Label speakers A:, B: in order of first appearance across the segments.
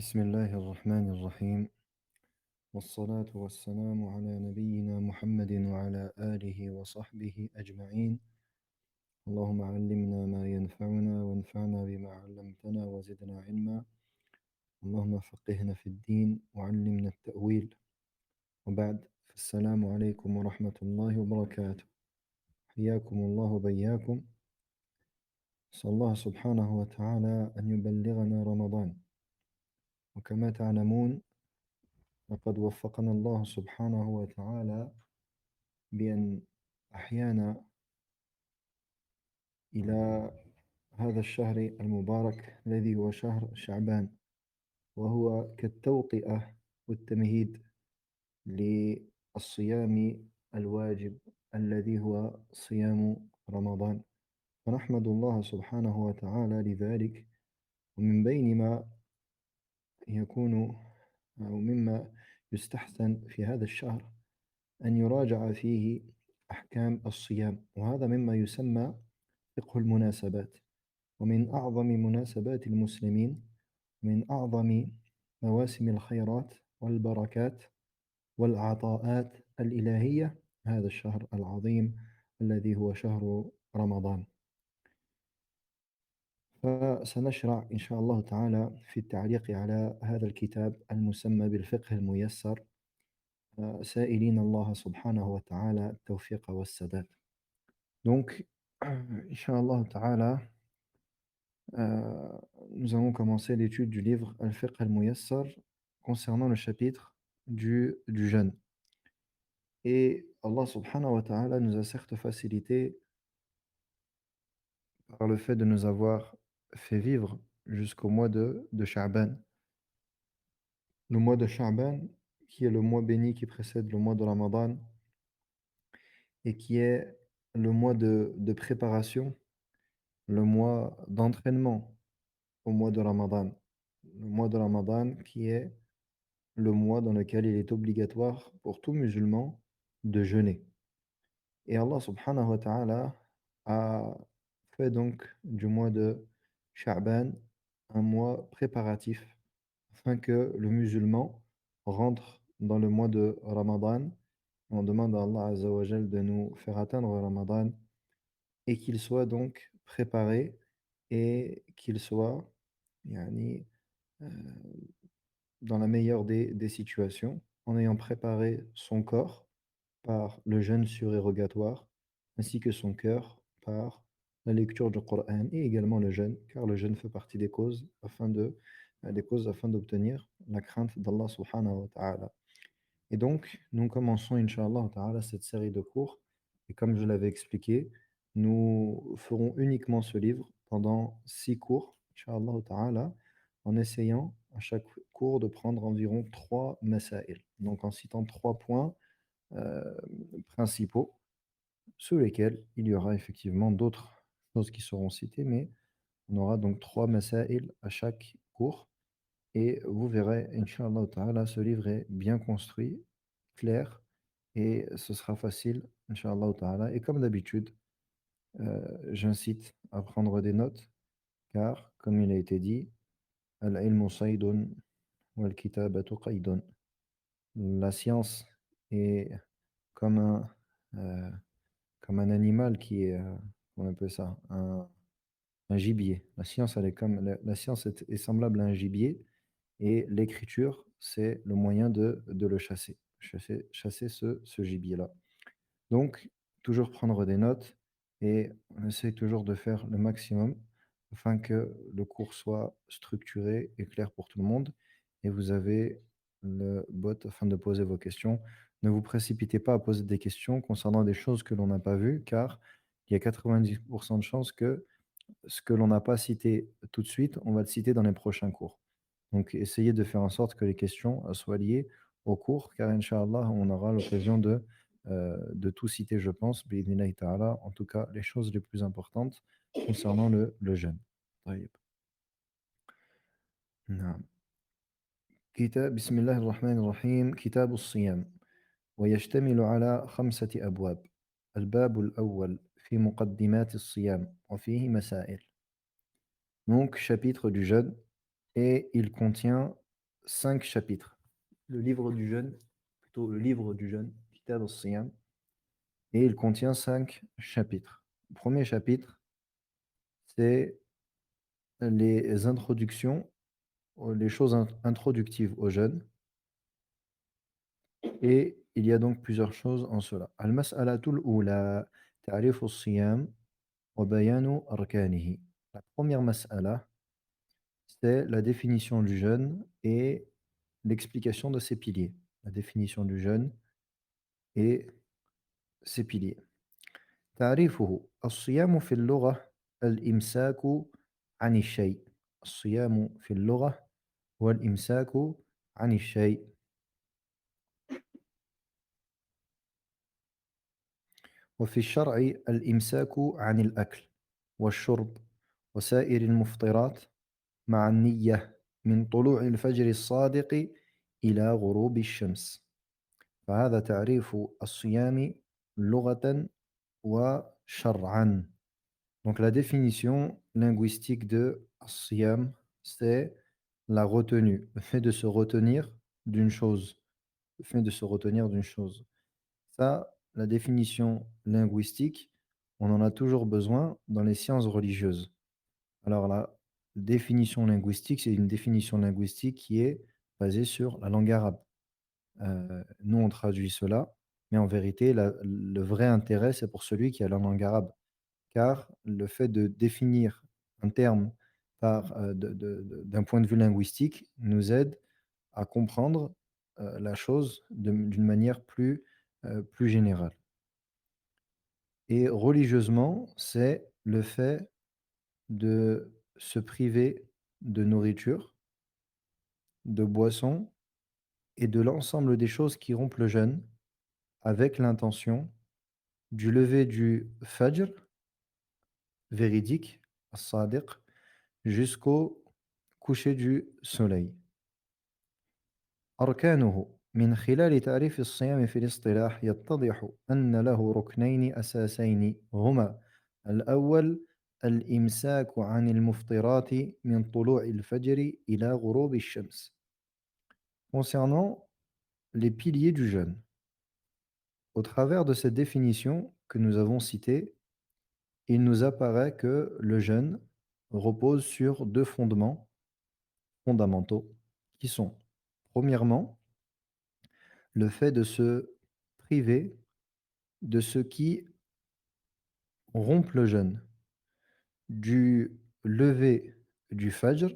A: بسم الله الرحمن الرحيم والصلاة والسلام على نبينا محمد وعلى آله وصحبه أجمعين. اللهم علمنا ما ينفعنا وانفعنا بما علمتنا وزدنا علما. اللهم فقهنا في الدين وعلمنا التأويل. وبعد، السلام عليكم ورحمة الله وبركاته. حياكم الله وبياكم. نسأل الله سبحانه وتعالى أن يبلغنا رمضان. وكما تعلمون، لقد وفقنا الله سبحانه وتعالى بأن أحيانا إلى هذا الشهر المبارك الذي هو شهر شعبان، وهو كالتوطئة والتمهيد للصيام الواجب الذي هو صيام رمضان. فنحمد الله سبحانه وتعالى لذلك. ومن بين ما يكون أو مما يستحسن في هذا الشهر أن يراجع فيه أحكام الصيام، وهذا مما يسمى فقه المناسبات. ومن أعظم مناسبات المسلمين، من أعظم مواسم الخيرات والبركات والعطاءات الإلهية، هذا الشهر العظيم الذي هو شهر رمضان. فسنشرع إن شاء الله تعالى في التعليق على هذا الكتاب المسمى بالفقه الميسر، سائلين الله سبحانه وتعالى التوفيق والسداد. Donc, Inch'Allah Ta'ala, nous allons commencer l'étude du livre Al-Fiqh al-Muyassar concernant le chapitre du jeûne. Et Allah Subhanahu wa Ta'ala nous a certes facilité par le fait de nous avoir fait vivre jusqu'au mois de Sha'ban. Le mois de Sha'ban, qui est le mois béni qui précède le mois de Ramadan et qui est le mois de préparation, le mois d'entraînement au mois de Ramadan. Le mois de Ramadan qui est le mois dans lequel il est obligatoire pour tout musulman de jeûner. Et Allah subhanahu wa ta'ala a fait donc du mois de Sha'ban un mois préparatif afin que le musulman rentre dans le mois de Ramadan. On demande à Allah Azza wa Jal de nous faire atteindre Ramadan et qu'il soit donc préparé et qu'il soit yani, euh, dans la meilleure des situations, en ayant préparé son corps par le jeûne surérogatoire, ainsi que son cœur par la lecture du Coran et également le jeûne, car le jeûne fait partie des causes afin d'obtenir la crainte d'Allah subhanahu wa ta'ala. Et donc, nous commençons, Inch'Allah ta'ala, cette série de cours. Et comme je l'avais expliqué, nous ferons uniquement ce livre pendant 6 cours, Inch'Allah ta'ala, en essayant à chaque cours de prendre environ 3 masail. Donc, en citant 3 points euh, principaux, sous lesquels il y aura effectivement d'autres choses qui seront citées, mais on aura donc 3 masail à chaque cours. Et vous verrez, Inch'Allah ta'ala, ce livre est bien construit, clair, et ce sera facile, Inch'Allah ta'ala. Et comme d'habitude, j'incite à prendre des notes, car, comme il a été dit, Al-ilmu saydun wal-kitabatu qaydun. La science est comme euh, comme un animal qui est, on appelle ça, un gibier. La science, elle est comme, la science est semblable à un gibier. Et l'écriture, c'est le moyen de le chasser, chasser ce gibier-là. Donc, toujours prendre des notes et on essaie toujours de faire le maximum afin que le cours soit structuré et clair pour tout le monde. Et vous avez le bot afin de poser vos questions. Ne vous précipitez pas à poser des questions concernant des choses que l'on n'a pas vues, car il y a 90% de chances que ce que l'on n'a pas cité tout de suite, on va le citer dans les prochains cours. Donc, essayez de faire en sorte que les questions soient liées au cours, car Inch'Allah, on aura l'occasion de tout citer, je pense, bi'idhnillahi ta'ala, en tout cas, les choses les plus importantes concernant le jeûne. طيب. نعم. بسم الله الرحمن الرحيم. كتاب الصيام ويشتمل على 5 أبواب. الباب الأول في مقدمات الصيام وفيه مسائل. Donc, chapitre du jeûne, et il contient 5 chapitres. Le livre du jeûne, plutôt le livre du jeûne, Kitab al-Siyam, et il contient 5 chapitres. Le premier chapitre, c'est les introductions, les choses introductives au jeûne, et il y a donc plusieurs choses en cela. Al-mas'alatul ula, ta'rif al-siyam wa bayanu arkanihi. La première mas'ala, c'est la définition du jeûne et l'explication de ses piliers. La définition du jeûne et ses piliers. تعريفه الصيام في اللغة الإمساك عن الشيء. الصيام في اللغة هو الإمساك عن الشيء. وفي الشرع الإمساك عن الأكل والشرب وسائر المفطرات مع النية من طلوع الفجر الصادق إلى غروب الشمس. فهذا تعريف الصيام لغة وشرعا. Donc la définition linguistique de siyam, c'est la retenue, le fait de se retenir d'une chose. Le fait de se retenir d'une chose. Ça, la définition linguistique, on en a toujours besoin dans les sciences religieuses. Alors la définition linguistique, c'est une définition linguistique qui est basée sur la langue arabe. Nous, on traduit cela, mais en vérité, le vrai intérêt, c'est pour celui qui a la langue arabe. Car le fait de définir un terme d'un point de vue linguistique nous aide à comprendre la chose d'une manière plus générale. Et religieusement, c'est le fait de se priver de nourriture, de boisson et de l'ensemble des choses qui rompent le jeûne avec l'intention du lever du fajr véridique, as-sadiq, jusqu'au coucher du soleil. أركانه من خلال تعريف الصيام في الاصطلاح يتضح أن له ركنين أساسين هما الأول الإمساك عن المفطرات من طلوع الفجر إلى غروب الشمس. Concernant les piliers du jeûne, au travers de cette définition que nous avons citée, il nous apparaît que le jeûne repose sur deux fondements fondamentaux qui sont, premièrement, le fait de se priver de ce qui rompt le jeûne, du lever du fajr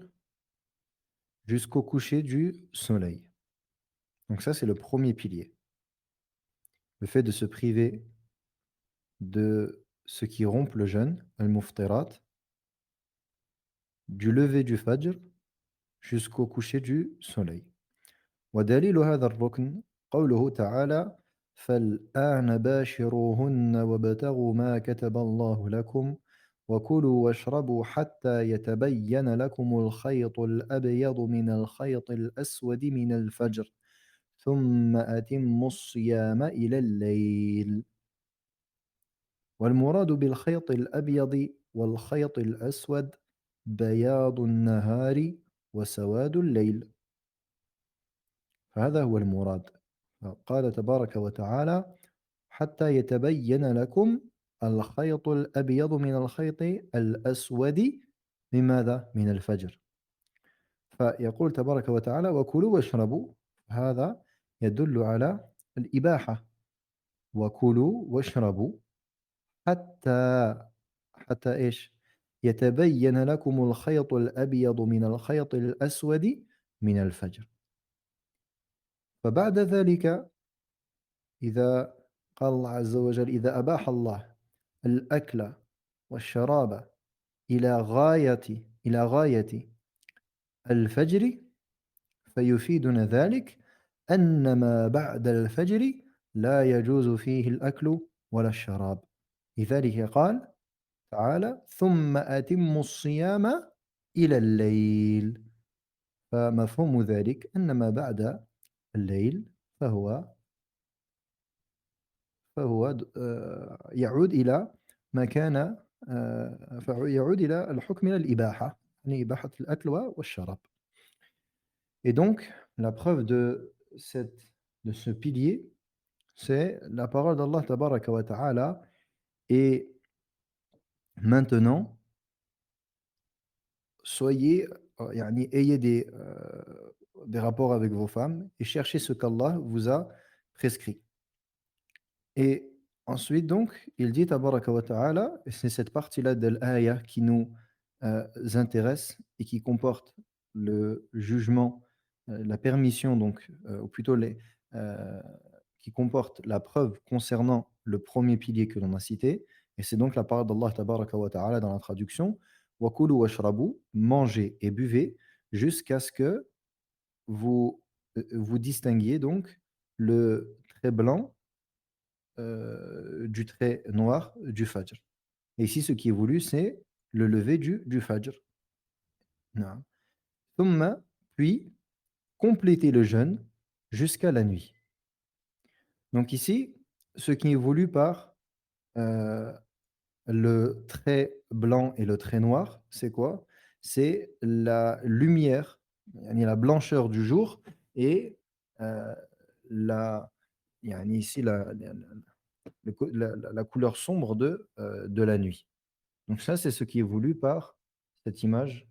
A: jusqu'au coucher du soleil. Donc ça, c'est le premier pilier. Le fait de se priver de ce qui rompt le jeûne, al-muftirat, du lever du fajr jusqu'au coucher du soleil. ودليل هذا الركن قوله تعالى فالآن باشروهن وابتغوا ما كتب الله لكم وكلوا واشربوا حتى يتبين لكم الخيط الأبيض من الخيط الأسود من الفجر ثم أتموا الصيام إلى الليل. والمراد بالخيط الأبيض والخيط الأسود بياض النهار وسواد الليل. فهذا هو المراد. قال تبارك وتعالى حتى يتبين لكم الخيط الأبيض من الخيط الأسود من ماذا؟ من الفجر. فيقول تبارك وتعالى وكلوا واشربوا، هذا يدل على الإباحة. وكلوا واشربوا حتى إيش؟ يتبين لكم الخيط الأبيض من الخيط الأسود من الفجر. فبعد ذلك إذا قال الله عز وجل إذا أباح الله الأكل والشراب إلى غاية الفجر فيفيدنا ذلك أن ما بعد الفجر لا يجوز فيه الأكل ولا الشراب. لذلك قال تعالى ثم أتموا الصيام إلى الليل. فمفهوم ذلك أن ما بعد الليل فهو يعود إلى ما كان يعود إلى الحكم من الإباحة، يعني إباحة الأكل والشراب. Et donc, la preuve de ce pilier, c'est la parole d'Allah tabaraka wa ta'ala et maintenant, soyez, yani, ayez des rapports avec vos femmes et cherchez ce qu'Allah vous a prescrit. Et ensuite donc, il dit tabaraka wa ta'ala, et c'est cette partie-là de l'aya qui nous, intéresse et qui comporte le jugement, la permission donc, ou plutôt heu, qui comporte la preuve concernant le premier pilier que l'on a cité, et c'est donc la parole d'Allah tabaraka wa ta'ala dans la traduction: «Wa kulu washrabou», mangez et buvez jusqu'à ce que vous distinguiez donc le trait blanc du trait noir du fajr. Et ici, ce qui est voulu, c'est le lever du fajr. Naam. Thumma, puis compléter le jeûne jusqu'à la nuit. Donc ici, ce qui est voulu par euh, le trait blanc et le trait noir, c'est quoi? C'est la lumière, yani la blancheur du jour et euh, la, yani ici la couleur sombre de la nuit. Donc ça, c'est ce qui est voulu par cette image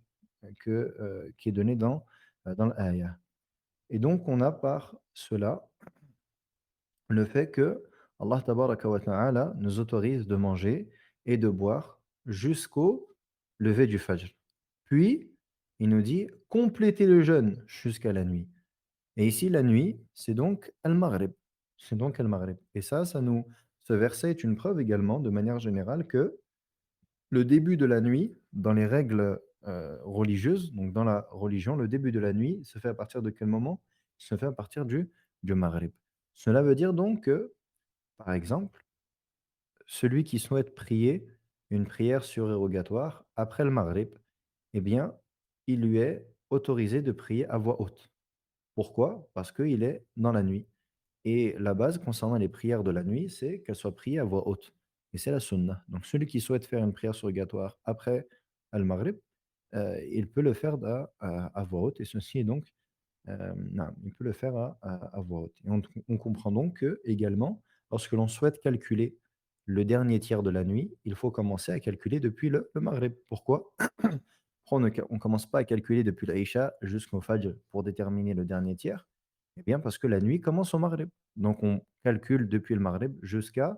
A: qui est donnée dans l'aya. Et donc, on a par cela le fait que Allah tabaraka wa ta'ala nous autorise de manger et de boire jusqu'au lever du fajr. Puis, il nous dit compléter le jeûne jusqu'à la nuit. Et ici, la nuit, c'est donc Al-Maghrib. C'est donc Al-Maghrib. Et ce verset est une preuve également, de manière générale, que le début de la nuit, dans les règles, religieuses, donc dans la religion, le début de la nuit se fait à partir de quel moment? Il se fait à partir du maghrib. Cela veut dire donc que, par exemple, celui qui souhaite prier une prière surérogatoire après le maghrib, eh bien, il lui est autorisé de prier à voix haute. Pourquoi? Parce qu'il est dans la nuit. Et la base concernant les prières de la nuit, c'est qu'elles soient priées à voix haute. Et c'est la sunna. Donc celui qui souhaite faire une prière surrogatoire après Al-Maghrib, il peut le faire à voix haute. Et ceci est donc, non, il peut le faire à voix haute. Et on comprend donc que, également, lorsque l'on souhaite calculer le dernier tiers de la nuit, il faut commencer à calculer depuis le Maghrib. Pourquoi? Pourquoi on ne commence pas à calculer depuis l'Aïcha jusqu'au Fajr pour déterminer le dernier tiers? Eh bien, parce que la nuit commence au Maghrib. Donc, on calcule depuis le Maghrib jusqu'à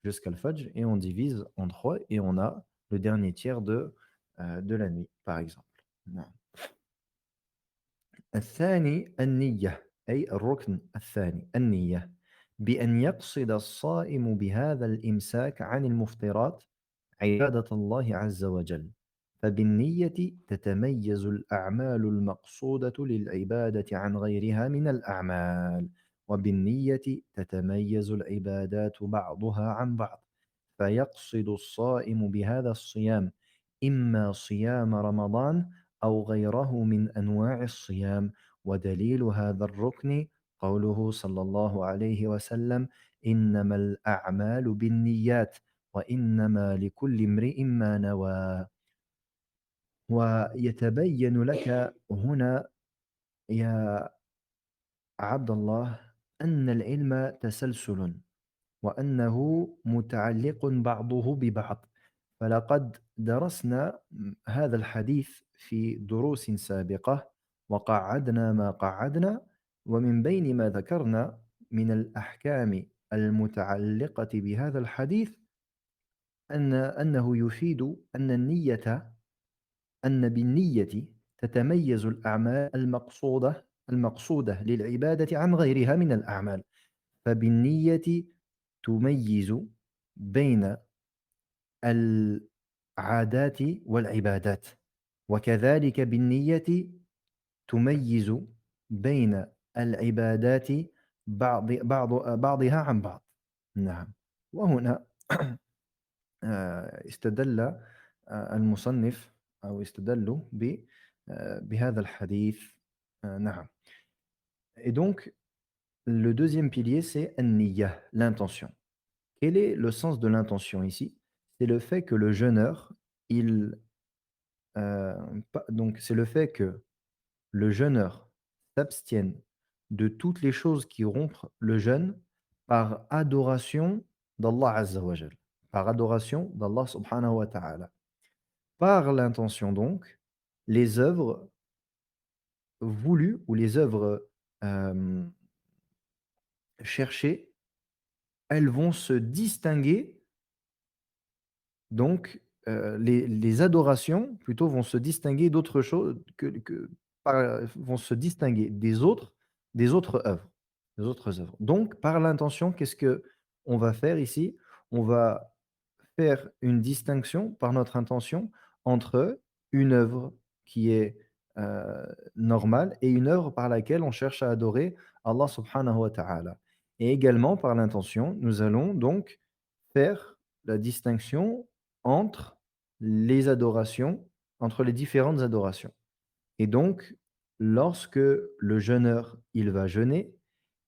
A: le Fajr et on divise en 3 et on a le dernier tiers de la nuit, par exemple. نعم. الثاني النية، أي الركن الثاني النية، بأن يقصد الصائم بهذا الإمساك عن المفطرات عبادة الله عز وجل. فبالنية تتميز الأعمال المقصودة للعبادة عن غيرها من الأعمال، وبالنية تتميز العبادات بعضها عن بعض. فيقصد الصائم بهذا الصيام إما صيام رمضان أو غيره من أنواع الصيام. ودليل هذا الركن قوله صلى الله عليه وسلم: إنما الأعمال بالنيات وإنما لكل امرئ ما نوى. ويتبين لك هنا يا عبد الله أن العلم تسلسل، وأنه متعلق بعضه ببعض. فلقد درسنا هذا الحديث في دروس سابقة وقعدنا ما قعدنا، ومن بين ما ذكرنا من الأحكام المتعلقة بهذا الحديث أنه يفيد أن بالنية تتميز الأعمال المقصودة للعبادة عن غيرها من الأعمال. فبالنية تميز بين العادات والعبادات، وكذلك بالنية تميز بين العبادات بعضها عن بعض. نعم. وهنا استدل المصنف أو استدلوا بهذا الحديث. نعم. Et donc, le deuxième pilier, c'est an-niyya, l'intention. Quel est le sens de l'intention ici? C'est le fait que le jeûneur, donc c'est le fait que le jeûneur s'abstiennent de toutes les choses qui rompent le jeûne par adoration d'Allah Azza wa Jal, par adoration d'Allah subhanahu wa ta'ala. Par l'intention donc, les œuvres voulues ou les œuvres cherchées, elles vont se distinguer donc, les adorations plutôt vont se distinguer d'autres choses que par vont se distinguer des autres œuvres des autres œuvres. Donc par l'intention, qu'est-ce que on va faire ici? On va faire une distinction par notre intention entre une œuvre qui est, heu, normale et une œuvre par laquelle on cherche à adorer Allah subhanahu wa ta'ala et également par l'intention, nous allons donc faire la distinction entre les adorations, entre les différentes adorations. Et donc, lorsque le jeûneur, il va jeûner,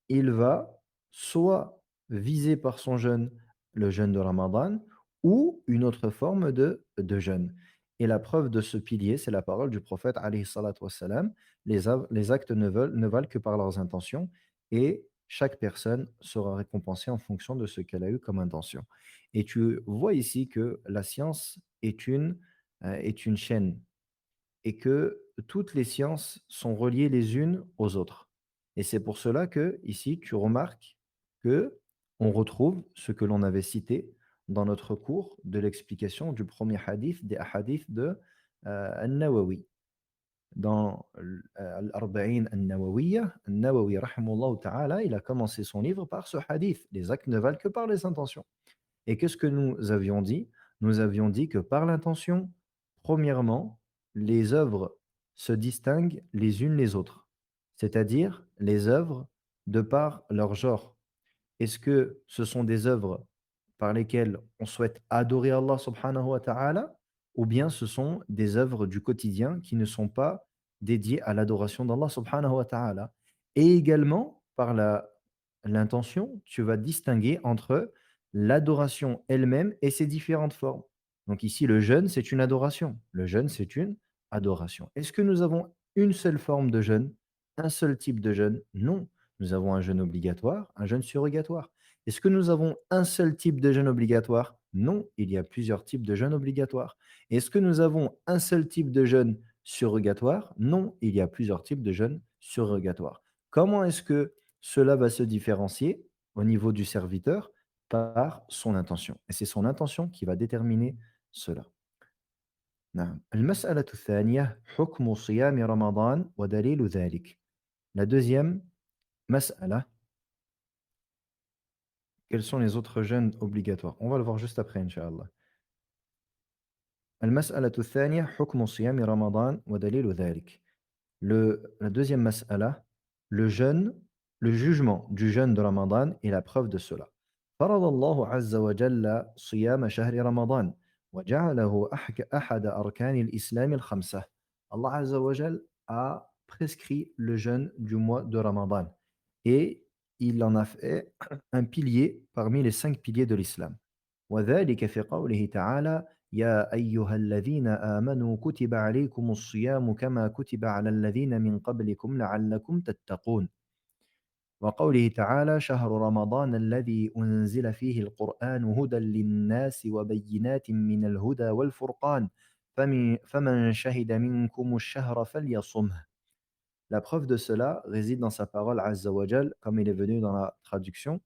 A: il va soit viser par son jeûne le jeûne de Ramadan ou une autre forme de jeûne. Et la preuve de ce pilier, c'est la parole du prophète alayhi salatu wassalam, les actes ne valent que par leurs intentions et chaque personne sera récompensée en fonction de ce qu'elle a eu comme intention. Et tu vois ici que la science est une chaîne et que toutes les sciences sont reliées les unes aux autres. Et c'est pour cela que ici tu remarques que on retrouve ce que l'on avait cité dans notre cours de l'explication du premier hadith des hadiths de An-Nawawi. Dans Al-Arba'in An-Nawawiyya, An-Nawawi rahimahullah ta'ala, il a commencé son livre par ce hadith. Les actes ne valent que par les intentions. Et qu'est-ce que nous avions dit? Nous avions dit que par l'intention, premièrement, les œuvres se distinguent les unes les autres, c'est-à-dire les œuvres de par leur genre. Est-ce que ce sont des œuvres par lesquelles on souhaite adorer Allah subhanahu wa ta'ala ou bien ce sont des œuvres du quotidien qui ne sont pas dédiées à l'adoration d'Allah subhanahu wa ta'ala? Et également, par l'intention, tu vas distinguer entre l'adoration elle-même et ses différentes formes. Donc ici, le jeûne, c'est une adoration. Le jeûne, c'est une adoration. Est-ce que nous avons une seule forme de jeûne, un seul type de jeûne? Non. Nous avons un jeûne obligatoire, un jeûne surrogatoire. Est-ce que nous avons un seul type de jeûne obligatoire? Non, il y a plusieurs types de jeûne obligatoires. Est-ce que nous avons un seul type de jeûne surrogatoire? Non, il y a plusieurs types de jeûne surrogatoires. Comment est-ce que cela va se différencier au niveau du serviteur? Par son intention. Et c'est son intention qui va déterminer cela. نعم. المسألة الثانية حكم صيام رمضان ودليل ذلك. La deuxième mas'ala, quels sont les autres jeûnes obligatoires? On va le voir juste après, Inch'Allah. المسألة الثانية حكم صيام رمضان ودليل ذلك. La deuxième mas'ala, le jeûne, le jugement du jeûne de Ramadan et la preuve de cela. فرض الله عز وجل صيام شهر رمضان وجعله أحد أركان الإسلام الخمسة. Allah Azza wa Jal a prescrit le jeûne du mois de Ramadan et il en a fait un pilier parmi les 5 piliers de l'islam. وذلك في قوله تعالى: يا أيها الذين آمنوا كتب عليكم الصيام كما كتب على الذين من قبلكم لعلكم تتقون. وقوله تعالى: شهر رمضان الذي أنزل فيه القرآن هدى للناس وبينات من الهدى والفرقان فمن شهد منكم الشهر فليصمه. La preuve de cela réside dans sa parole Azza wa Jal, comme il est venu dans la traduction.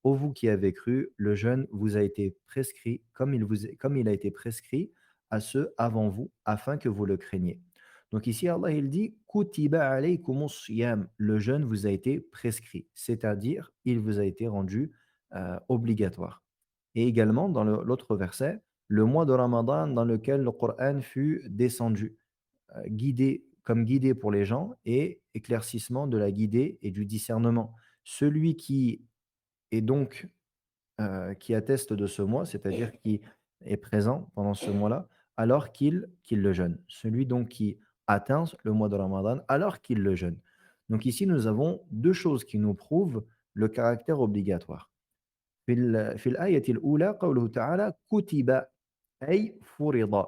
A: Ô vous qui avez cru, le jeûne vous a été prescrit comme il a été prescrit à ceux avant vous, afin que vous le craigniez. Donc ici, Allah il dit Kutiba alaykumus siyam, le jeûne vous a été prescrit, c'est-à-dire il vous a été rendu obligatoire. Et également dans l'autre verset, le mois de Ramadan dans lequel le Coran fut descendu, guidé pour les gens et éclaircissement de la guidée et du discernement. Celui qui et donc, qui atteste de ce mois, c'est-à-dire qui est présent pendant ce mois-là, alors qu'il le jeûne. Celui donc qui atteint le mois de Ramadan alors qu'il le jeûne. Donc ici, nous avons 2 choses qui nous prouvent le caractère obligatoire. في الآية الأولى قوله تعالى: كُتِبَ أي فرض.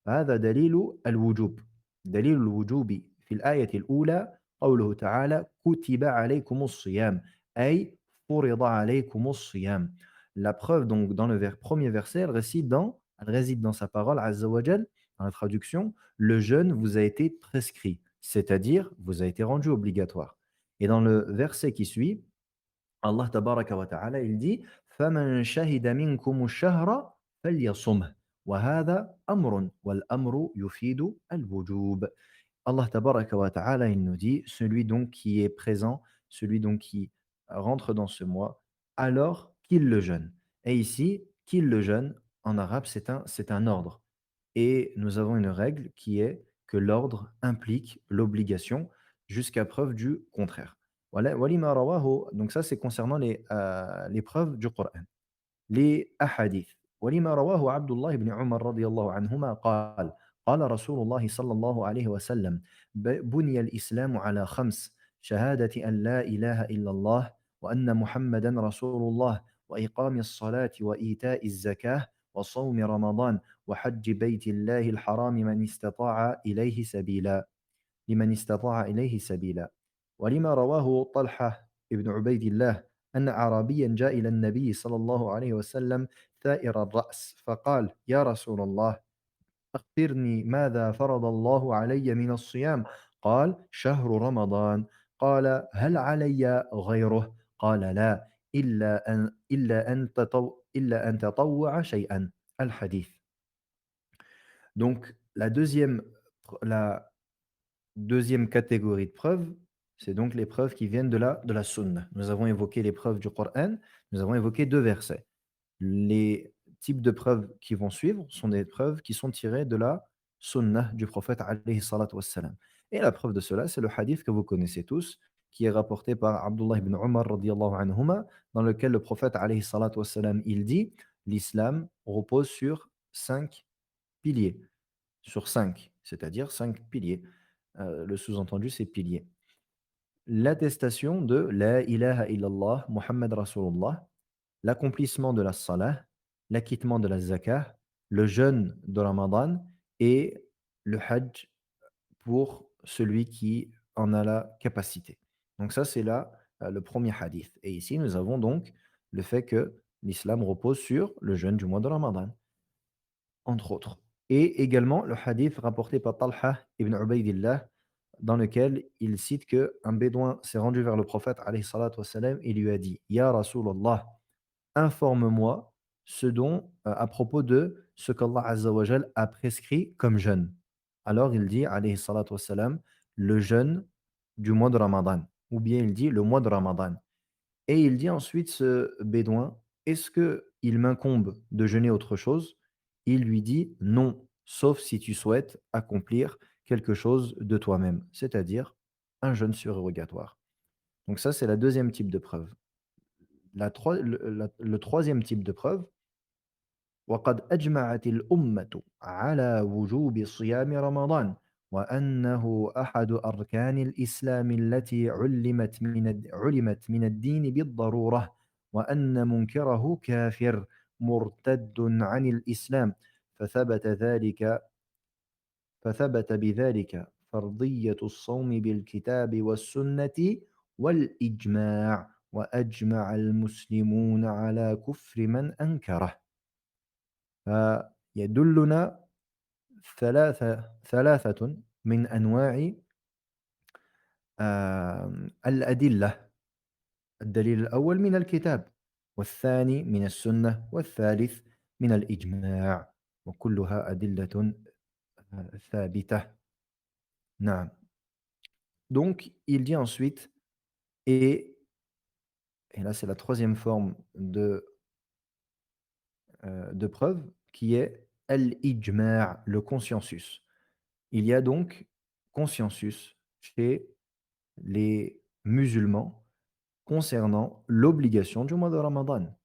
A: هذا دليل الوجوب. دليل الوجوب في الآية الأولى قوله تعالى كتب عليكم الصيام أي فرض عليكم الصيام. La preuve donc dans le premier verset, elle réside dans sa parole, Azza wa Jal, dans la traduction, le jeûne vous a été prescrit, c'est-à-dire vous a été rendu obligatoire. Et dans le verset qui suit, Allah tabaraka wa ta'ala, il dit فَمَنْ شَهِدَ مِنْكُمُ الشَّهْرَ فَلْيَصُمْهُ وَهَذَا أَمْرٌ وَالْأَمْرُ يُفِيدُ الْوُجُوبَ. Allah tabaraka wa ta'ala, il nous dit, celui donc qui est présent, celui donc qui rentre dans ce mois, alors qu'il le jeûne. Et ici, qu'il le jeûne, en arabe, c'est un ordre. Et nous avons une règle qui est que l'ordre implique l'obligation jusqu'à preuve du contraire. Voilà, walima rawahu. Donc ça, c'est concernant les preuves du Coran. Les ahadith. ولما رواه عبد الله بن عمر رضي الله عنهما قال قال رسول الله صلى الله عليه وسلم بني الإسلام على خمس شهادة أن لا إله إلا الله وأن محمدا رسول الله وإقام الصلاة وإيتاء الزكاة وصوم رمضان وحج بيت الله الحرام من استطاع إليه سبيلا لمن استطاع إليه سبيلا. ولما رواه طلحة بن عبيد الله أن أعرابيا جاء إلى النبي صلى الله عليه وسلم ثائر الرأس فقال يا رسول الله أخبرني ماذا فرض الله علي من الصيام؟ قال شهر رمضان. قال هل علي غيره؟ قال لا إلا أن تطوع شيئا. الحديث. Donc la deuxième catégorie de preuves, c'est donc les preuves qui viennent de la sunna. Nous avons évoqué les preuves du Coran, nous avons évoqué 2 versets. Les types de preuves qui vont suivre sont des preuves qui sont tirées de la sunna du prophète alayhi salatu wassalam. Et la preuve de cela, c'est le hadith que vous connaissez tous, qui est rapporté par Abdullah ibn Umar radiyallahu anhuma, dans lequel le prophète alayhi salatu wassalam, il dit, l'islam repose sur 5 piliers. Sur 5, c'est-à-dire 5 piliers. Le sous-entendu, c'est pilier. L'attestation de La ilaha illallah, Muhammad Rasulullah, l'accomplissement de la salah, l'acquittement de la zakah, le jeûne de Ramadan et le hajj pour celui qui en a la capacité. Donc ça, c'est là le premier hadith. Et ici, nous avons donc le fait que l'islam repose sur le jeûne du mois de Ramadan, entre autres. Et également le hadith rapporté par Talha ibn Ubaydillah, dans lequel il cite qu'un bédouin s'est rendu vers le prophète alayhi salatu wassalam, et lui a dit Ya Rasulallah, informe-moi à propos de ce qu'Allah Azza wa Jal a prescrit comme jeûne. Alors il dit alayhi salatu wassalam, le jeûne du mois de Ramadan, ou bien il dit le mois de Ramadan. Et il dit ensuite, ce bédouin, est-ce qu'il m'incombe de jeûner autre chose? Il lui dit non, sauf si tu souhaites accomplir quelque chose de toi-même, c'est-à-dire un jeûne surérogatoire. Donc ça, c'est la deuxième type de preuve. Le troisième type de preuve, وقد أجمعت الأمة على وجوب صيام رمضان وأنه أحد أركان الإسلام التي علمت من الدين بالضرورة وأن منكره كافر مرتد عن الإسلام فثبت ذلك فثبت بذلك فرضية الصوم بالكتاب والسنة والإجماع وأجمع المسلمون على كفر من أنكره. فيدلنا ثلاثة من أنواع الأدلة. الدليل الأول من الكتاب والثاني من السنة والثالث من الإجماع وكلها أدلة ثابتة. نعم. Donc, il dit ensuite, et, et là c'est la troisième forme de preuve, qui est al-ijma', le consensus. Il y a donc consensus chez les musulmans concernant l'obligation du mois de Ramadan.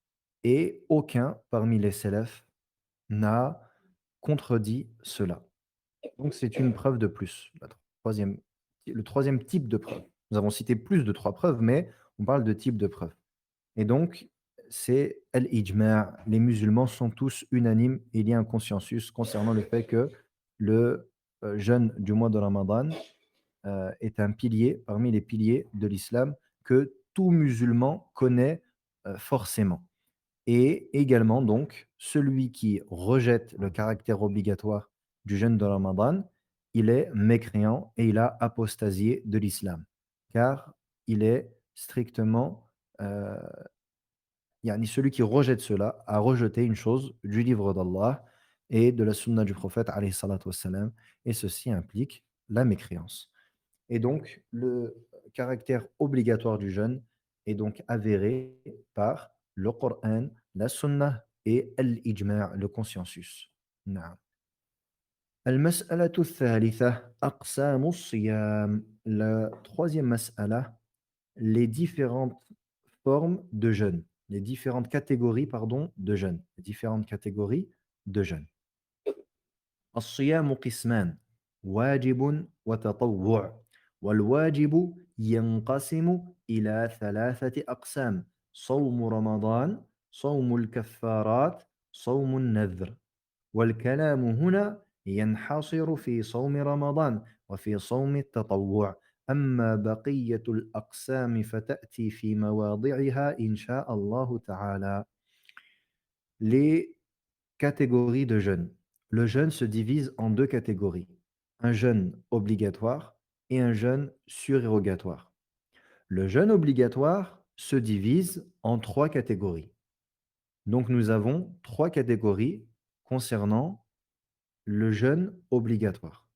A: Et aucun parmi les salafs n'a contredit cela. Donc c'est une preuve de plus. Troisième, le troisième type de preuve. Nous avons cité plus de 3 preuves, mais on parle de type de preuve. Et donc, c'est al-ijma'. Les musulmans sont tous unanimes. Il y a un consensus concernant le fait que le jeûne du mois de Ramadan est un pilier parmi les piliers de l'islam que tout musulman connaît, forcément. Et également donc, celui qui rejette le caractère obligatoire du jeûne de Ramadan, il est mécréant et il a apostasié de l'islam. Car il est strictement, heu, yani celui qui rejette cela a rejeté une chose du livre d'Allah et de la sunna du prophète alayhi salatu wassalam, et ceci implique la mécréance. Et donc le caractère obligatoire du jeûne est donc avéré par le Coran, la Sunna et l'ijma', le consensus. نعم. المسألة الثالثة أقسام الصيام. La troisième mas'ala, les différentes formes de jeûne, les différentes catégories, pardon, de jeûne, les différentes catégories de jeûne. الصيام قسمان: واجب وتطوع. والواجب ينقسم إلى ثلاثة أقسام: صوم رمضان، صوم الكفارات، صوم النذر. والكلام هنا ينحصر في صوم رمضان وفي صوم التطوع. أما بقية الأقسام فتأتي في مواضعها إن شاء الله تعالى. Les catégories de jeûne. Le jeûne se divise en 2 catégories: un jeûne obligatoire et un jeûne surérogatoire. Le jeûne obligatoire se divise en 3 catégories. Donc nous avons 3 catégories concernant le jeûne obligatoire.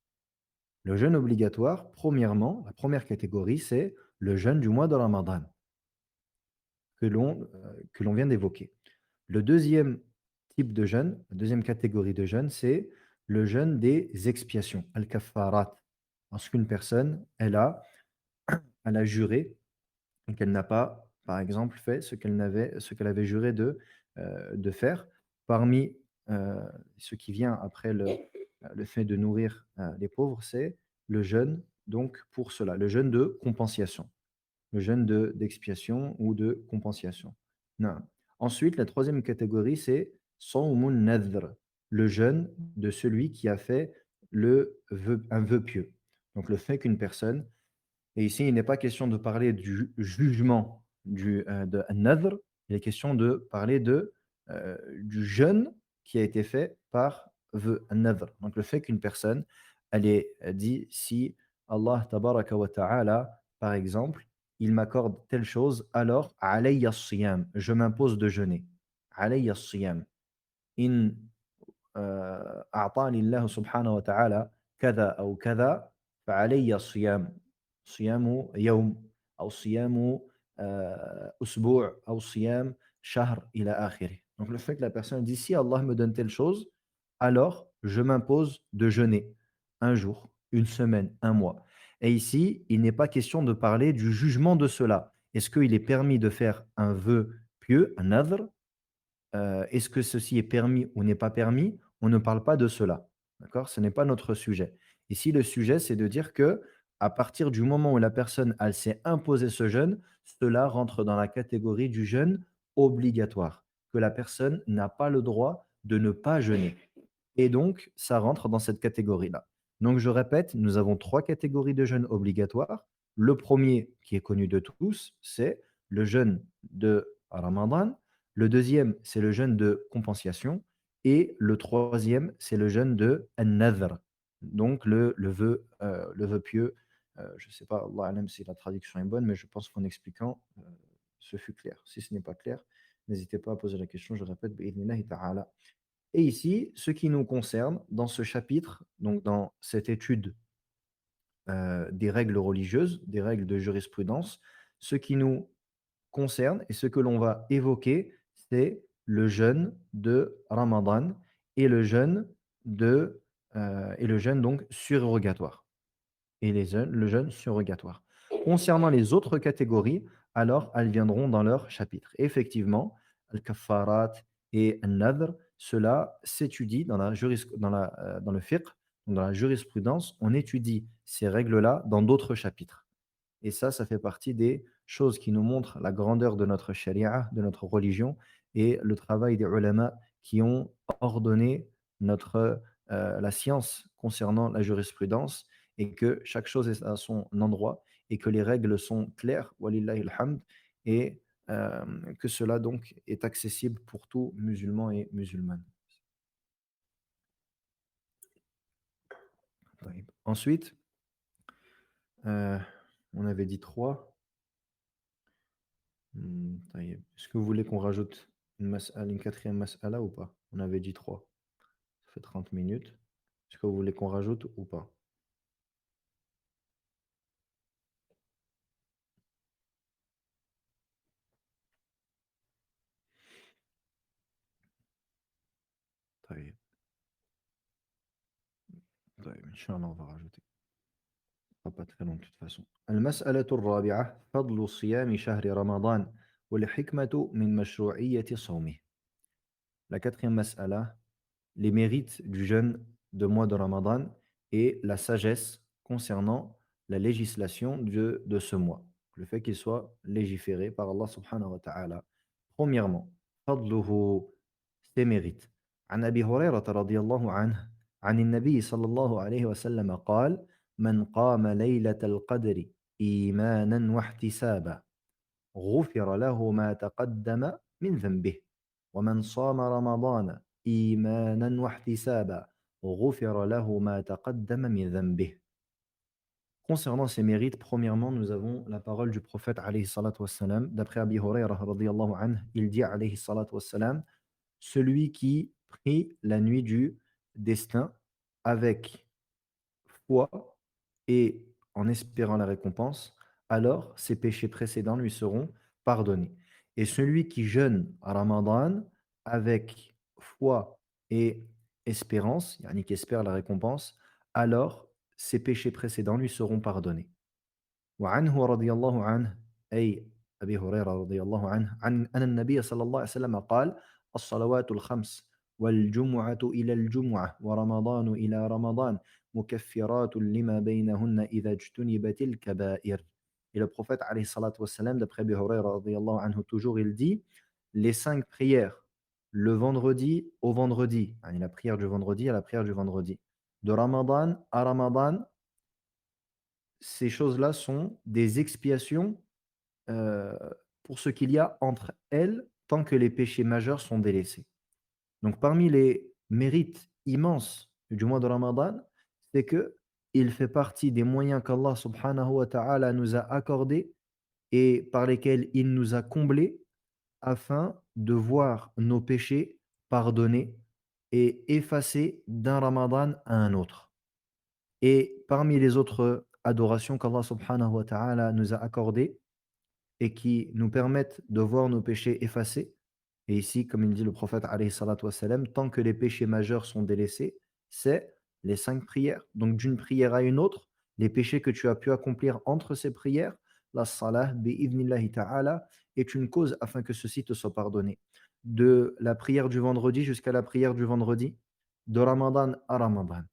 A: Le jeûne obligatoire, premièrement, la première catégorie, c'est le jeûne du mois de Ramadan que l'on vient d'évoquer. Le deuxième type de jeûne, la deuxième catégorie de jeûne, c'est le jeûne des expiations, al-kaffarat. Lorsqu'une personne, elle a juré et qu'elle n'a pas, par exemple, fait ce qu'elle avait juré de faire. Parmi ce qui vient après le fait de nourrir les pauvres, c'est le jeûne, donc pour cela, le jeûne de compensation, le jeûne d'expiation ou de compensation. Non. Ensuite, la troisième catégorie, c'est Sawmun Nadhr, le jeûne de celui qui a fait un vœu pieux. Donc le fait qu'une personne, et ici il n'est pas question de parler du jugement de Nadhr, il est question de parler du jeûne qui a été fait par vœu, Nadhr. Donc le fait qu'une personne, elle ait dit, si Allah tabaraka wa ta'ala, par exemple, il m'accorde telle chose, alors alayya siyam, je m'impose de jeûner. Alayya siyam. In أعطاني الله سبحانه وتعالى كذا أو كذا فعلي الصيام. صيام يوم أو صيام أسبوع أو صيام شهر إلى آخره. Donc le fait que la personne dit: «Si Allah me donne telle chose, alors je m'impose de jeûner un jour, une semaine, un mois». Et ici, il n'est pas question de parler du jugement de cela. Est-ce qu'il est permis de faire un vœu pieux, un nadhr? Est-ce que ceci est permis ou n'est pas permis? On ne parle pas de cela, d'accord? Ce n'est pas notre sujet. Ici, le sujet, c'est de dire que à partir du moment où la personne, elle s'est imposé ce jeûne, cela rentre dans la catégorie du jeûne obligatoire, que la personne n'a pas le droit de ne pas jeûner. Et donc, ça rentre dans cette catégorie-là. Donc, je répète, nous avons 3 catégories de jeûne obligatoires. Le premier, qui est connu de tous, c'est le jeûne de Ramadan. Le deuxième, c'est le jeûne de compensation. Et le troisième, c'est le jeûne de An-Nadhr, donc le vœu pieux. Je ne sais pas, Allah alam, si la traduction est bonne, mais je pense qu'en expliquant, ce fut clair. Si ce n'est pas clair, n'hésitez pas à poser la question, je répète, bi'idhnillahi ta'ala. Et ici, ce qui nous concerne dans ce chapitre, donc dans cette étude des règles religieuses, des règles de jurisprudence, ce qui nous concerne et ce que l'on va évoquer, c'est le jeûne de Ramadan et le jeûne donc surérogatoire le jeûne surrogatoire. Concernant les autres catégories, alors elles viendront dans leur chapitre. Effectivement, al-kaffarat et al-nadr, cela s'étudie dans le fiqh, dans la jurisprudence, on étudie ces règles-là dans d'autres chapitres. Et ça fait partie des choses qui nous montrent la grandeur de notre sharia, de notre religion, et le travail des ulama qui ont ordonné la science concernant la jurisprudence et que chaque chose est à son endroit et que les règles sont claires, walillahi alhamd, et que cela donc est accessible pour tout musulman et musulmane. طيب. Ensuite, euh, on avait dit 3. طيب. Est-ce que vous voulez qu'on rajoute une quatrième mas'ala ou pas? On avait dit 3. Ça fait 30 minutes. Est-ce que vous voulez qu'on rajoute ou pas? طيب. طيب, Inch'Allah, on va rajouter. Ça sera pas très long de toute façon. المسألة الرابعة فضل صيام شهر رمضان والحكمة من مشروعية صومه. La quatrième mas'ala, les mérites du jeûne de mois de Ramadan et la sagesse concernant la législation de ce mois. Le fait qu'il soit légiféré par Allah subhanahu wa ta'ala. Premièrement, فضله, ses mérites. عن أبي هريرة رضي الله عنه عن النبي صلى الله عليه وسلم قال: من قام ليلة القدر إيمانا واحتسابا غفر له ما تقدم من ذنبه ومن صام رمضان إيمانا واحتسابا غفر له ما تقدم من ذنبه. Concernant ses mérites, premièrement, nous avons la parole du prophète alayhi salatu wassalam. D'après Abi Hurairah radiyallahu anhu, il dit alayhi salatu wassalam: celui qui prie la nuit du destin avec foi et en espérant la récompense, alors ses péchés précédents lui seront pardonnés. Et celui qui jeûne à Ramadan avec foi et espérance, yani qui espère la récompense, alors ses péchés précédents lui seront pardonnés. وعنه رضي الله عنه أي أبي هريرة رضي الله عنه عن أن النبي صلى الله عليه وسلم قال: الصلوات الخمس والجمعة إلى الجمعة ورمضان إلى رمضان مكفرات لما بينهن إذا اجتنبت الكبائر. Et le prophète alayhi salatu wassalam, d'après Abu Hurairah radiyallahu anhu, toujours il dit: les 5 prières, le vendredi au vendredi, yani la prière du vendredi à la prière du vendredi, de Ramadan à Ramadan, ces choses-là sont des expiations euh, pour ce qu'il y a entre elles tant que les péchés majeurs sont délaissés. Donc parmi les mérites immenses du mois de Ramadan, c'est que il fait partie des moyens qu'Allah subhanahu wa ta'ala nous a accordés et par lesquels il nous a comblés afin de voir nos péchés pardonnés et effacés d'un Ramadan à un autre. Et parmi les autres adorations qu'Allah subhanahu wa ta'ala nous a accordées et qui nous permettent de voir nos péchés effacés, et ici, comme il dit le prophète alayhi salatu wassalam, tant que les péchés majeurs sont délaissés, c'est les 5 prières. Donc d'une prière à une autre, les péchés que tu as pu accomplir entre ces prières, la salah bi'idhnillahi ta'ala, est une cause afin que ceci te soit pardonné. De la prière du vendredi jusqu'à la prière du vendredi, de Ramadan à Ramadan.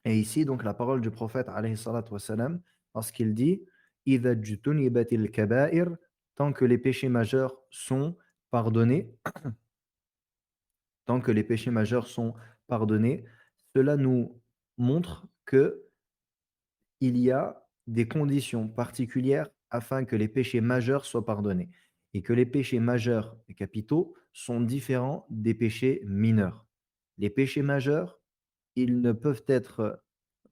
A: Et ici, donc, la parole du prophète, alayhi salatu wassalam, parce qu'il dit: إِذَا اجْتُنِبَتِ الْكَبَائِرُ, tant que les péchés majeurs sont pardonnés, tant que les péchés majeurs sont pardonnés, cela nous montre que il y a des conditions particulières afin que les péchés majeurs soient pardonnés. Et que les péchés majeurs et capitaux sont différents des péchés mineurs. Les péchés majeurs, ils ne peuvent être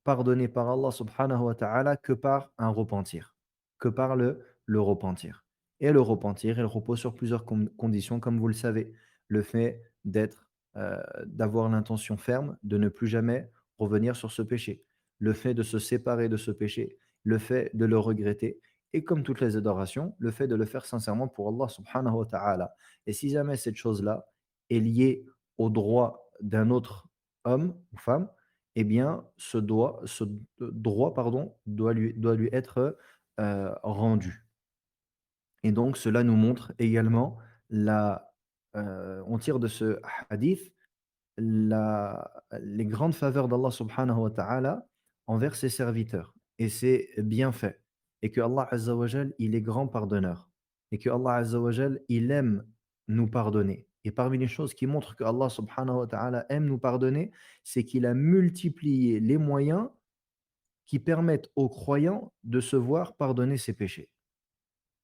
A: pardonnés par Allah subhanahu wa ta'ala que par un repentir, que par le repentir. Et le repentir, il repose sur plusieurs conditions, comme vous le savez. Le fait d'avoir l'intention ferme de ne plus jamais revenir sur ce péché, le fait de se séparer de ce péché, le fait de le regretter, et comme toutes les adorations, le fait de le faire sincèrement pour Allah subhanahu wa ta'ala. Et si jamais cette chose-là est liée au droit d'un autre homme ou femme, eh bien, ce droit pardon, doit lui être rendu. Et donc, cela nous montre également on tire de ce hadith les grandes faveurs d'Allah subhanahu wa ta'ala envers ses serviteurs et ses bienfaits. Et que Allah azza wa jal, il est grand pardonneur. Et que Allah azza wa jal, il aime nous pardonner. Et parmi les choses qui montrent que Allah subhanahu wa ta'ala aime nous pardonner, c'est qu'il a multiplié les moyens qui permettent aux croyants de se voir pardonner ses péchés.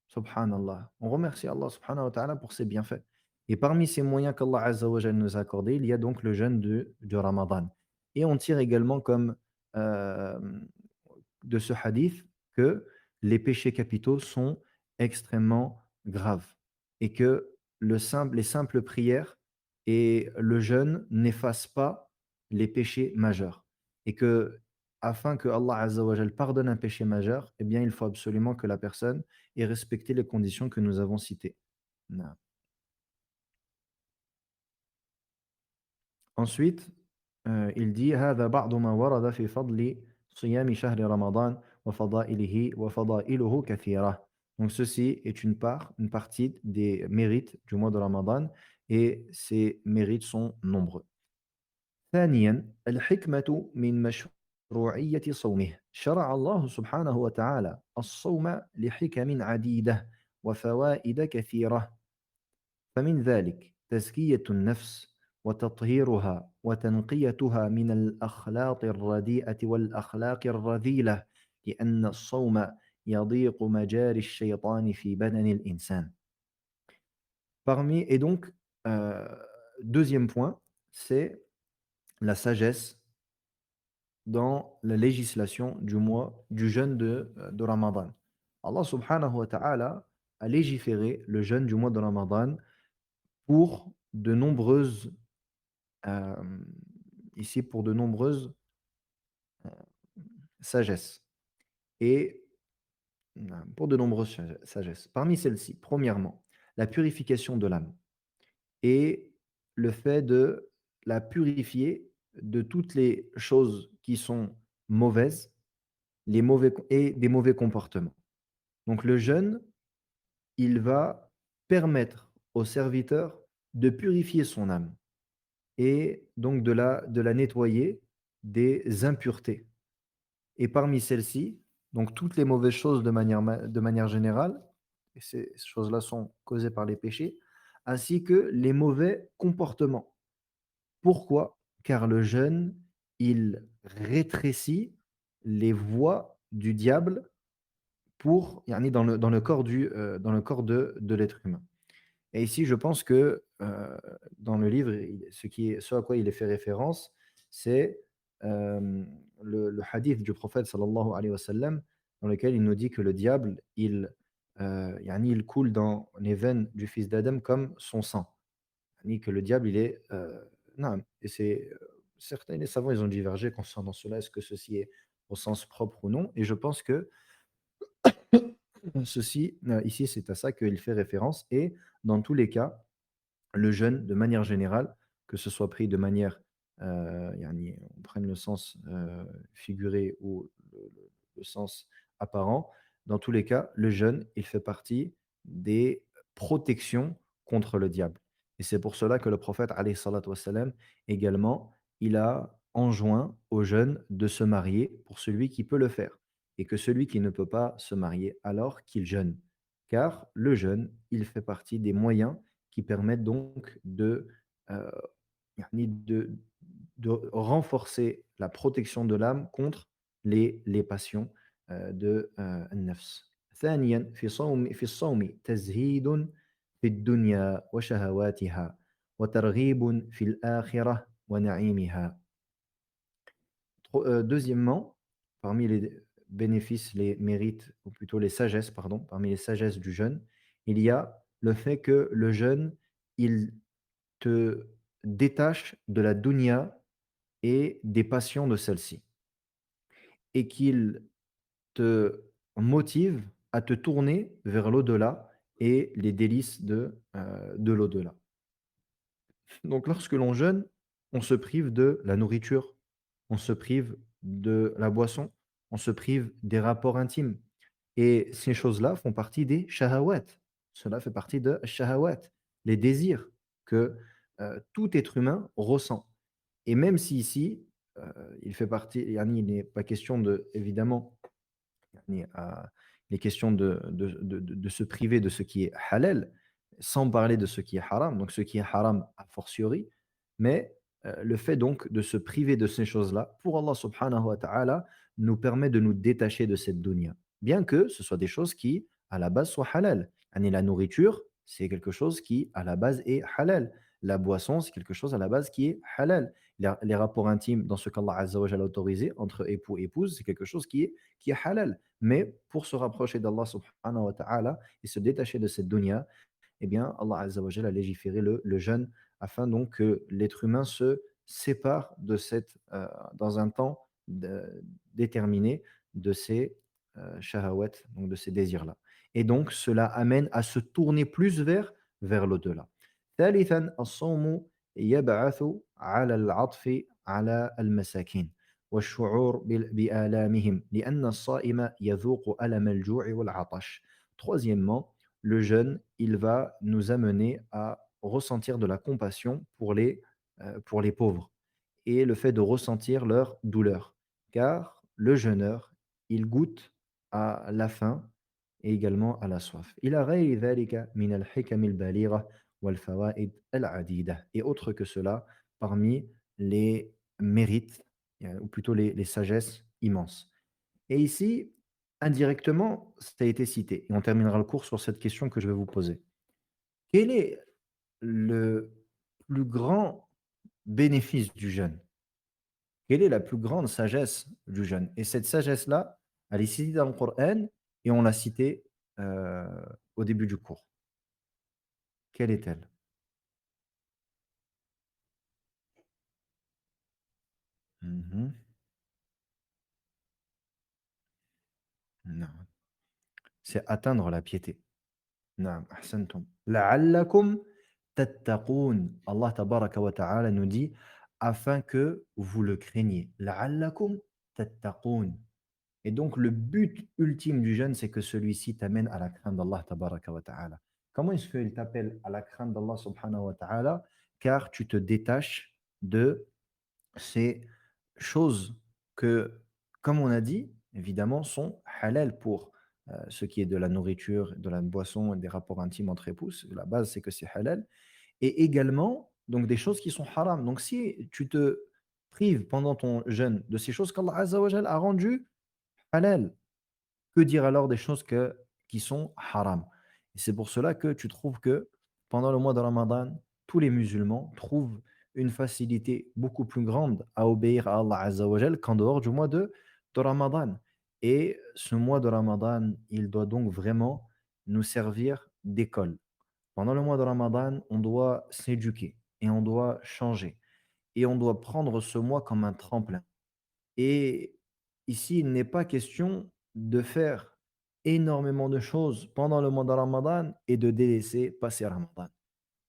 A: Subhanallah. On remercie Allah subhanahu wa ta'ala pour ses bienfaits. Et parmi ces moyens qu'Allah Azza wa Jal nous a accordés, il y a donc le jeûne du Ramadan. Et on tire également comme euh, de ce hadith que les péchés capitaux sont extrêmement graves et que les simples prières et le jeûne n'effacent pas les péchés majeurs. Et que afin que Allah Azza wa Jal pardonne un péché majeur, eh bien, il faut absolument que la personne ait respecté les conditions que nous avons citées. Na. Ensuite, il dit هذا بعض ما ورد في فضل صيام شهر رمضان وفضائله وفضائله كثيرة. Donc ceci est une partie des mérites du mois de Ramadan et ces mérites sont nombreux. ثانيا الحكمة من مشروعية صومه شرع الله سبحانه وتعالى الصوم لحكم عديدة وفوائد كثيرة فمن ذلك تزكية النفس وتطهيرها وتنقيتها من الأخلاق الرديئة والأخلاق الرذيلة لأن الصوم يضيق مجاري الشيطان في بدن الإنسان. Et donc, euh, deuxième point, c'est la sagesse dans la législation du mois du jeûne de Ramadan. Allah subhanahu wa ta'ala a légiféré le jeûne du mois de Ramadan pour de nombreuses Hem, ici pour de nombreuses sagesses et pour de nombreuses sagesses. Parmi celles-ci, premièrement, la purification de l'âme et le fait de la purifier de toutes les choses qui sont mauvaises, les mauvais et des mauvais comportements. Donc le jeûne, il va permettre au serviteur de purifier son âme et donc de la nettoyer des impuretés. Et parmi celles-ci, donc toutes les mauvaises choses de manière générale, et ces choses-là sont causées par les péchés, ainsi que les mauvais comportements. Pourquoi? Car le jeûne, il rétrécit les voies du diable pour, yani dans le corps de l'être humain. Et ici, je pense que, dans le livre, ce à quoi il est fait référence, c'est, le hadith du prophète sallallahu alayhi wa sallam, dans lequel il nous dit que le diable, yani il coule dans les veines du fils d'Adam comme son sang. Yani que le diable, il est, naam et c'est, certains les savants, ils ont divergé concernant cela. Est-ce que ceci est au sens propre ou non? Et je pense que ceci, ici, c'est à ça qu'il fait référence et dans tous les cas le jeûne, de manière générale, que ce soit pris de manière, yani, on prenne le sens, figuré ou le sens apparent, dans tous les cas, le jeûne, il fait partie des protections contre le diable. Et c'est pour cela que le prophète, alayhi salatu wassalam, également, il a enjoint aux jeunes de se marier pour celui qui peut le faire et que celui qui ne peut pas se marier, alors qu'il jeûne. Car le jeûne, il fait partie des moyens qui permettent donc heu, يعني de renforcer la protection de l'âme contre les passions, النفس. ثانيًا في الصوم تزهيد في الدنيا وشهواتها، وترغيب في الآخرة ونعيمها. Deuxièmement, parmi les bénéfices, les mérites, ou plutôt les sagesses, pardon, parmi les sagesses du jeûne, il y a le fait que le jeûne, il te détache de la dunya et des passions de celle-ci et qu'il te motive à te tourner vers l'au-delà et les délices de l'au-delà. Donc lorsque l'on jeûne, on se prive de la nourriture, on se prive de la boisson, on se prive des rapports intimes et ces choses-là font partie des shahawat. Cela fait partie de shahawat, les désirs que, tout être humain ressent. Et même si ici, il fait partie yani il n'est pas question de évidemment, yani, il est question de se priver de ce qui est halal, sans parler de ce qui est haram, donc ce qui est haram a fortiori, mais, le fait donc de se priver de ces choses-là pour Allah subhanahu wa ta'ala nous permet de nous détacher de cette dunya. Bien que ce soit des choses qui, à la base, soient halal. Yani la nourriture, c'est quelque chose qui, à la base, est halal. La boisson, c'est quelque chose à la base qui est halal. Les rapports intimes, dans ce qu'Allah Azza wa Jalla a autorisé, entre époux et épouse, c'est quelque chose qui est halal. Mais pour se rapprocher d'Allah subhanahu wa ta'ala et se détacher de cette dunya, eh bien, Allah Azza wa Jalla a légiféré le jeûne afin donc que l'être humain se sépare de dans un temps déterminé de ces shahawat, donc de ces désirs-là. Et donc, cela amène à se tourner plus vers l'au-delà. ثالثا الصوم يبعث على العطف على المساكين والشعور بآلامهم لأن الصائم يذوق ألم الجوع والعطش. Troisièmement, le jeûne, il va nous amener à ressentir de la compassion pour les pauvres et le fait de ressentir leur douleur. Car le jeûneur, il goûte à la faim et également à la soif. إلى غير ذلك من الحكم البالغة والفوائد العديدة. Et autre que cela, parmi les mérites, ou plutôt les sagesses immenses. Et ici, indirectement, ça a été cité. Et on terminera le cours sur cette question que je vais vous poser. Quel est le plus grand bénéfice du jeûne? Quelle est la plus grande sagesse du jeûne? Et cette sagesse-là, elle est citée dans le Coran et on l'a citée euh, au début du cours. Quelle est-elle? Mhm. Non. C'est atteindre la piété. Naam, ahsantum. La'allakum tattaqoun. Allah tabaraka wa ta'ala nous dit afin que vous le craigniez. La'allakum tattaqoun. Et donc le but ultime du jeûne, c'est que celui-ci t'amène à la crainte d'Allah tabaraka wa ta'ala. Comment est-ce qu'il t'appelle à la crainte d'Allah subhanahu wa ta'ala? Car tu te détaches de ces choses que, comme on a dit, évidemment, sont halal pour ce qui est de la nourriture, de la boisson et des rapports intimes entre époux. La base, c'est que c'est halal. Et également, donc des choses qui sont haram. Donc si tu te prives pendant ton jeûne de ces choses qu'Allah Azza wa Jal a rendues halal, que dire alors des choses qui sont haram? Et c'est pour cela que tu trouves que pendant le mois de Ramadan, tous les musulmans trouvent une facilité beaucoup plus grande à obéir à Allah Azza wa Jal qu'en dehors du mois de Ramadan. Et ce mois de Ramadan, il doit donc vraiment nous servir d'école. Pendant le mois de Ramadan, on doit s'éduquer et on doit changer. Et on doit prendre ce mois comme un tremplin. Et ici, il n'est pas question de faire énormément de choses pendant le mois de Ramadan et de délaisser passer Ramadan.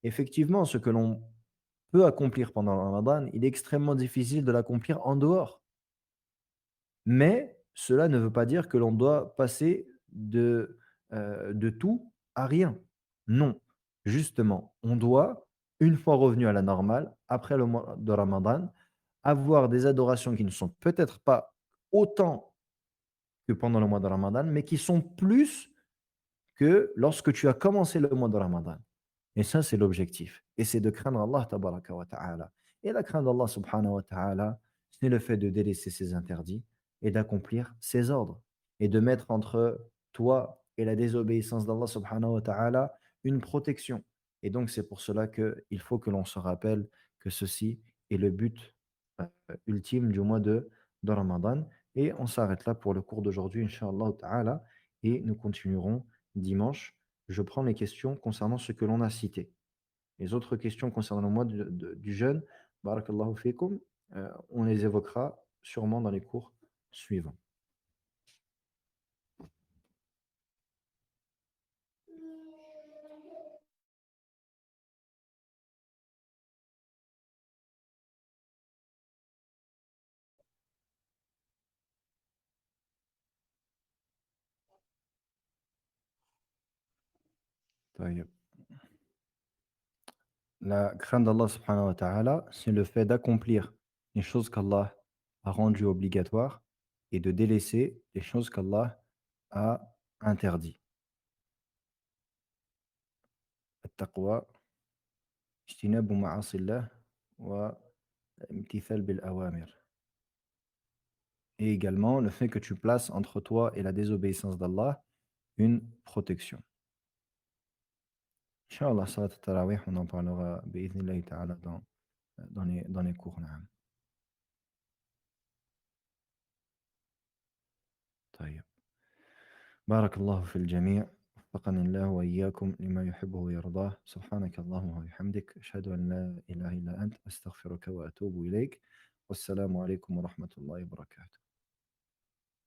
A: Effectivement, ce que l'on peut accomplir pendant le Ramadan, il est extrêmement difficile de l'accomplir en dehors. Mais cela ne veut pas dire que l'on doit passer de tout à rien. Non, justement, on doit, une fois revenu à la normale, après le mois de Ramadan, avoir des adorations qui ne sont peut-être pas autant que pendant le mois de Ramadan, mais qui sont plus que lorsque tu as commencé le mois de Ramadan. Et ça, c'est l'objectif. Et c'est de craindre Allah tabaraka wa ta'ala. Et la crainte d'Allah subhanahu wa ta'ala, c'est le fait de délaisser ses interdits et d'accomplir ses ordres. Et de mettre entre toi et la désobéissance d'Allah subhanahu wa ta'ala une protection. Et donc, c'est pour cela qu'il faut que l'on se rappelle que ceci est le but ultime du mois de Ramadan. Et on s'arrête là pour le cours d'aujourd'hui, Inch'Allah ta'ala. Et nous continuerons dimanche. Je prends mes questions concernant ce que l'on a cité. Les autres questions concernant le mois du jeûne, barakallahu fikum, on les évoquera sûrement dans les cours suivants. طيب. La crainte d'Allah subhanahu wa ta'ala, c'est le fait d'accomplir les choses qu'Allah a rendues obligatoires et de délaisser les choses qu'Allah a interdites. التقوى اجتناب معاصي الله وامتثال بالأوامر. et également le fait que tu places entre toi et la désobéissance d'Allah une protection. Inch'Allah, salat al-tarawih, on en parlera bi'idhnillahi ta'ala dans les cours. Naam. طيب. بارك الله في الجميع. وفقني الله وإياكم لما يحبه ويرضاه. سبحانك اللهم وبحمدك أشهد أن لا إله إلا أنت أستغفرك وأتوب إليك. والسلام عليكم ورحمة الله وبركاته.